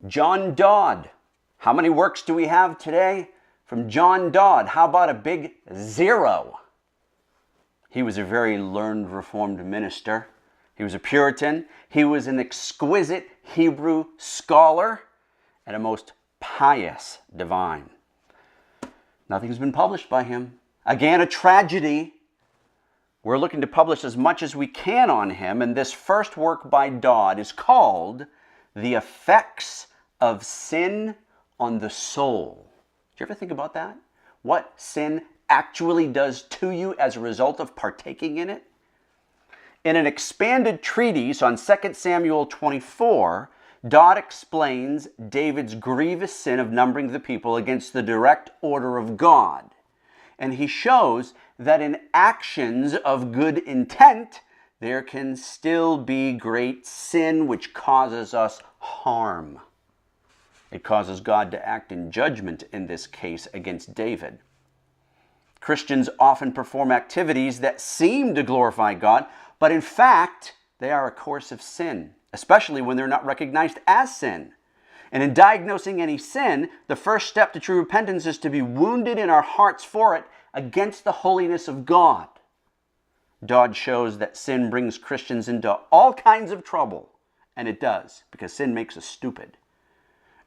John Dodd. How many works do we have today from John Dodd? How about a big 0? He was a very learned Reformed minister. He was a Puritan. He was an exquisite Hebrew scholar and a most pious divine. Nothing's been published by him. Again, a tragedy. We're looking to publish as much as we can on him, and this first work by Dodd is called The Effects of Sin on the Soul. Did you ever think about that? What sin actually does to you as a result of partaking in it? In an expanded treatise on 2 Samuel 24, Dodd explains David's grievous sin of numbering the people against the direct order of God. And he shows that in actions of good intent, there can still be great sin which causes us harm. It causes God to act in judgment in this case against David. Christians often perform activities that seem to glorify God, but in fact, they are a course of sin, especially when they're not recognized as sin. And in diagnosing any sin, the first step to true repentance is to be wounded in our hearts for it against the holiness of God. Dodd shows that sin brings Christians into all kinds of trouble, and it does, because sin makes us stupid.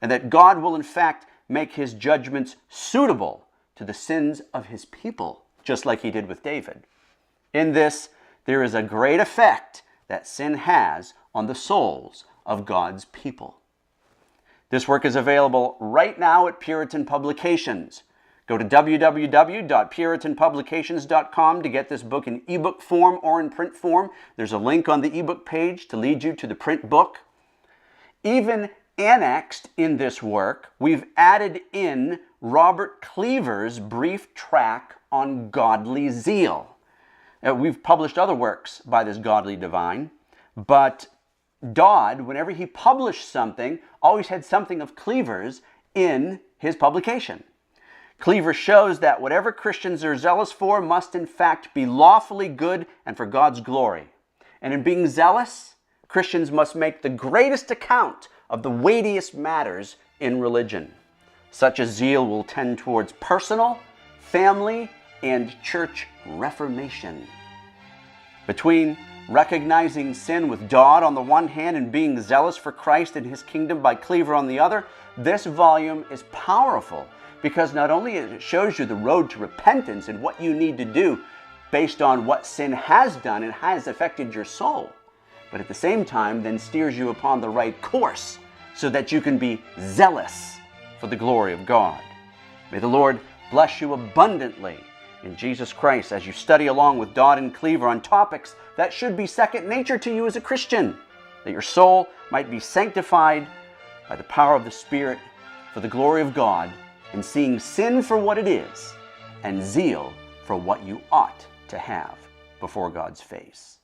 And that God will in fact make his judgments suitable to the sins of his people, just like he did with David. In this, there is a great effect that sin has on the souls of God's people. This work is available right now at Puritan Publications. Go to www.puritanpublications.com to get this book in ebook form or in print form. There's a link on the ebook page to lead you to the print book. Even annexed in this work, we've added in Robert Cleaver's brief tract on godly zeal. We've published other works by this godly divine, but Dodd, whenever he published something, always had something of Cleaver's in his publication. Cleaver shows that whatever Christians are zealous for must in fact be lawfully good and for God's glory. And in being zealous, Christians must make the greatest account of the weightiest matters in religion. Such a zeal will tend towards personal, family, and church reformation. Between recognizing sin with Dodd on the one hand and being zealous for Christ and his kingdom by Cleaver on the other, this volume is powerful because not only it shows you the road to repentance and what you need to do based on what sin has done and has affected your soul, but at the same time then steers you upon the right course so that you can be zealous for the glory of God. May the Lord bless you abundantly in Jesus Christ as you study along with Dodd and Cleaver on topics that should be second nature to you as a Christian, that your soul might be sanctified by the power of the Spirit for the glory of God in seeing sin for what it is and zeal for what you ought to have before God's face.